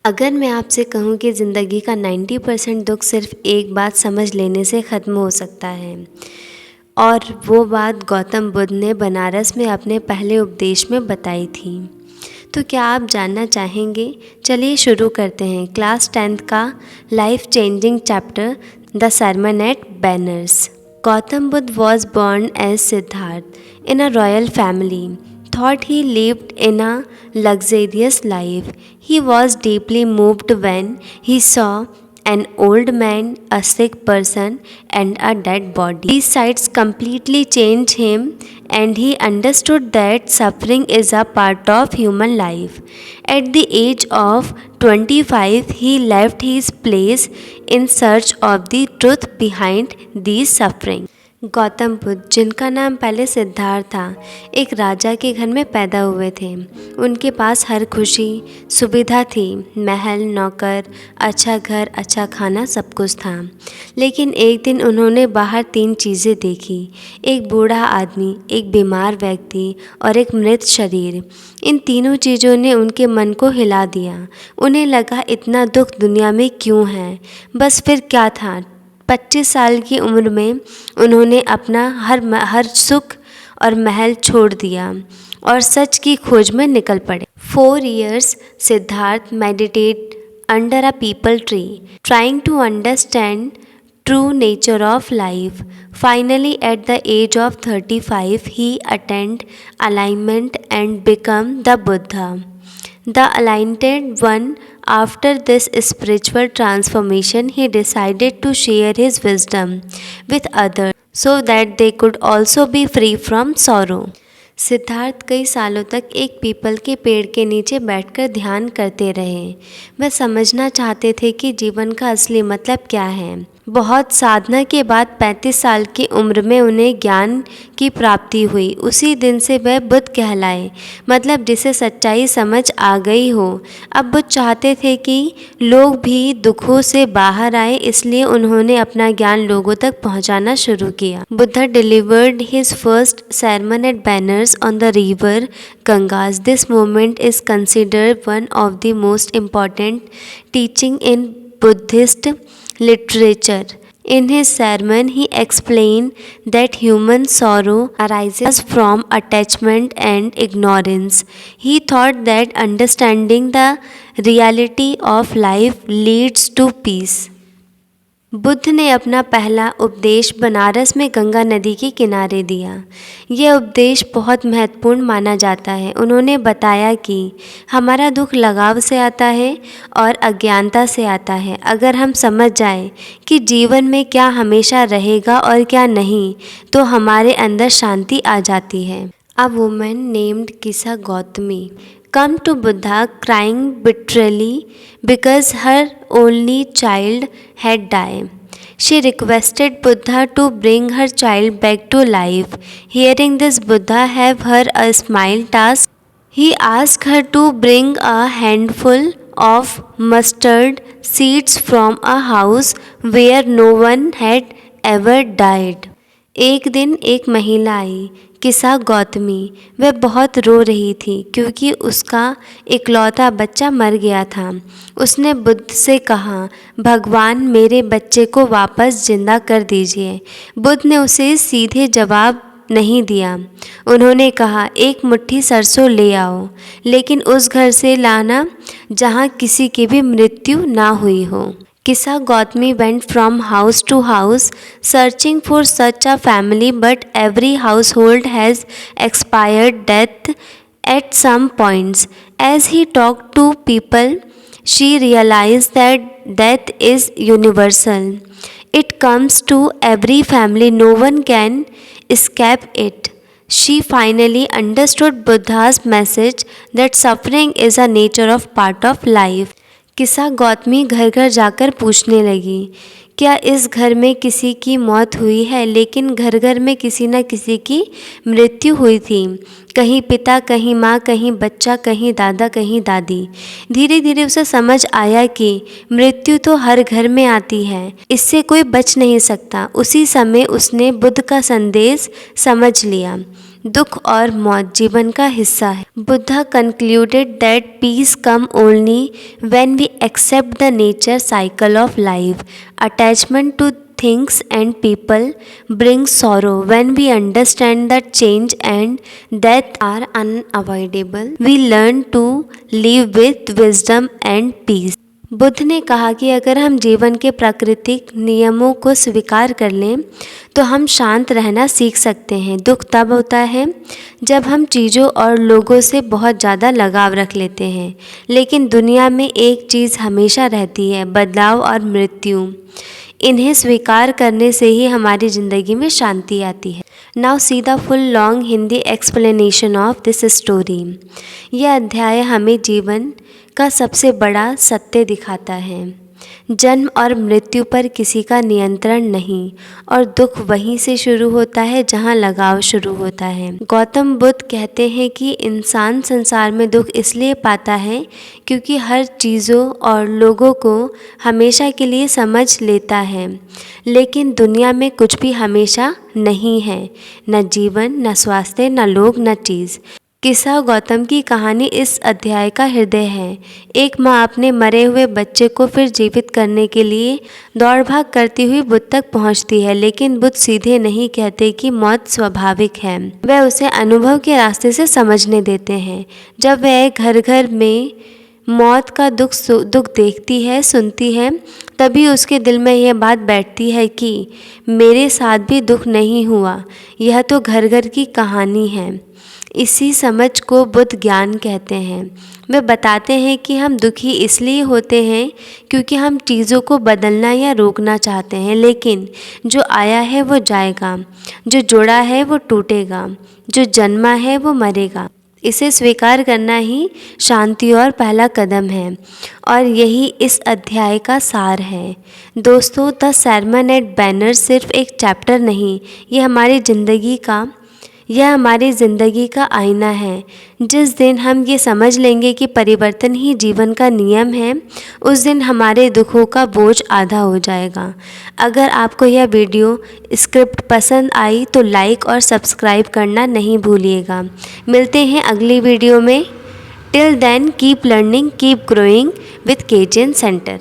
अगर मैं आपसे कहूँ कि ज़िंदगी का 90% दुख सिर्फ एक बात समझ लेने से ख़त्म हो सकता है और वो बात गौतम बुद्ध ने बनारस में अपने पहले उपदेश में बताई थी, तो क्या आप जानना चाहेंगे? चलिए शुरू करते हैं क्लास 10th का life changing chapter the sermon at Benares. Gautam Buddha was born as Siddharth in a royal family. Thought he lived in a luxurious life. He was deeply moved when he saw an old man, a sick person, and a dead body. These sights completely changed him, and he understood that suffering is a part of human life. At the age of 25, he left his place in search of the truth behind these suffering. Gautam Buddha, जिनका नाम पहले सिद्धार्थ था, एक राजा के घर में पैदा हुए थे। उनके पास हर खुशी सुविधा थी, महल, नौकर, अच्छा घर, अच्छा खाना, सब कुछ था। लेकिन एक दिन उन्होंने बाहर 3 चीज़ें देखी, एक बूढ़ा आदमी, एक बीमार व्यक्ति और एक मृत शरीर। इन तीनों चीज़ों ने उनके मन को हिला दिया। उन्हें लगा इतना दुख दुनिया में क्यों है। बस फिर क्या था, 25 साल की उम्र में उन्होंने अपना हर सुख और महल छोड़ दिया और सच की खोज में निकल पड़े। 4 years Siddharth meditate under a peepal tree, trying to understand true nature of life. Finally, at the age of 35, he attained alignment and became the Buddha, the enlightened one. After this spiritual transformation, he decided to share his wisdom with others so that they could also be free from sorrow. Siddharth कई सालों तक एक people के पेड़ के नीचे बैठकर ध्यान करते रहे। वह समझना चाहते थे कि जीवन का असली मतलब क्या है। बहुत साधना के बाद 35 साल की उम्र में उन्हें ज्ञान की प्राप्ति हुई। उसी दिन से वह बुद्ध कहलाए, मतलब जिसे सच्चाई समझ आ गई हो। अब बुद्ध चाहते थे कि लोग भी दुखों से बाहर आए, इसलिए उन्होंने अपना ज्ञान लोगों तक पहुंचाना शुरू किया। Buddha delivered his first sermon at Banners on the river Ganges. This moment is considered one of the most important teaching in Buddhist literature. In his sermon, he explained that human sorrow arises from attachment and ignorance. He thought that understanding the reality of life leads to peace. Buddha ने अपना पहला उपदेश बनारस में गंगा नदी के किनारे दिया। यह उपदेश बहुत महत्वपूर्ण माना जाता है। उन्होंने बताया कि हमारा दुख लगाव से आता है और अज्ञानता से आता है। अगर हम समझ जाएं कि जीवन में क्या हमेशा रहेगा और क्या नहीं, तो हमारे अंदर शांति आ जाती है। A woman named Kisa Gautami come to Buddha crying bitterly because her only child had died. She requested Buddha to bring her child back to life. Hearing this, Buddha gave her a small task. He asked her to bring a handful of mustard seeds from a house where no one had ever died. एक दिन एक महिला आई, किसा गौतमी। वह बहुत रो रही थी क्योंकि उसका इकलौता बच्चा मर गया था। उसने बुद्ध से कहा, भगवान मेरे बच्चे को वापस जिंदा कर दीजिए। बुद्ध ने उसे सीधे जवाब नहीं दिया। उन्होंने कहा, एक मुट्ठी सरसों ले आओ, लेकिन उस घर से लाना जहाँ किसी की भी मृत्यु ना हुई हो। Kisa Gautami went from house to house searching for such a family, but every household has expired death at some points. As he talked to people, she realized that death is universal. It comes to every family, no one can escape it. She finally understood Buddha's message that suffering is a nature of part of life. किसा गौतमी घर घर जाकर पूछने लगी, क्या इस घर में किसी की मौत हुई है? लेकिन घर घर में किसी न किसी की मृत्यु हुई थी। कहीं पिता, कहीं माँ, कहीं बच्चा, कहीं दादा, कहीं दादी। धीरे धीरे उसे समझ आया कि मृत्यु तो हर घर में आती है, इससे कोई बच नहीं सकता। उसी समय उसने बुद्ध का संदेश समझ लिया। दुख और मौत जीवन का हिस्सा है। Buddha concluded that peace come only when we accept the nature cycle of life. Attachment to things and people brings sorrow. When we understand that change and death are unavoidable, we learn to live with wisdom and peace. Buddha ने कहा कि अगर हम जीवन के प्राकृतिक नियमों को स्वीकार कर लें तो हम शांत रहना सीख सकते हैं। दुख तब होता है जब हम चीज़ों और लोगों से बहुत ज़्यादा लगाव रख लेते हैं, लेकिन दुनिया में एक चीज़ हमेशा रहती है, बदलाव और मृत्यु। इन्हें स्वीकार करने से ही हमारी ज़िंदगी में शांति आती है। Now see the full long Hindi explanation of this story. यह अध्याय हमें जीवन का सबसे बड़ा सत्य दिखाता है। जन्म और मृत्यु पर किसी का नियंत्रण नहीं और दुख वहीं से शुरू होता है जहाँ लगाव शुरू होता है। गौतम बुद्ध कहते हैं कि इंसान संसार में दुख इसलिए पाता है क्योंकि हर चीज़ों और लोगों को हमेशा के लिए समझ लेता है, लेकिन दुनिया में कुछ भी हमेशा नहीं है, न जीवन, न स्वास्थ्य, न लोग, न चीज़। किस्सा गौतम की कहानी इस अध्याय का हृदय है। एक माँ अपने मरे हुए बच्चे को फिर जीवित करने के लिए दौड़ भाग करती हुई बुद्ध तक पहुँचती है, लेकिन बुद्ध सीधे नहीं कहते कि मौत स्वाभाविक है। वह उसे अनुभव के रास्ते से समझने देते हैं। जब वह घर घर में मौत का दुख देखती है, सुनती है, तभी उसके दिल में यह बात बैठती है कि मेरे साथ भी दुख नहीं हुआ, यह तो घर घर की कहानी है। इसी समझ को बुद्ध ज्ञान कहते हैं। वे बताते हैं कि हम दुखी इसलिए होते हैं क्योंकि हम चीज़ों को बदलना या रोकना चाहते हैं, लेकिन जो आया है वो जाएगा, जो जुड़ा है वो टूटेगा, जो जन्मा है वो मरेगा। इसे स्वीकार करना ही शांति और पहला कदम है, और यही इस अध्याय का सार है। दोस्तों, द सरमन एट बैनर सिर्फ एक चैप्टर नहीं, यह हमारी ज़िंदगी का आईना है। जिस दिन हम ये समझ लेंगे कि परिवर्तन ही जीवन का नियम है, उस दिन हमारे दुखों का बोझ आधा हो जाएगा। अगर आपको यह वीडियो स्क्रिप्ट पसंद आई तो लाइक और सब्सक्राइब करना नहीं भूलिएगा। मिलते हैं अगली वीडियो में। Till then keep learning, keep growing with केचन सेंटर।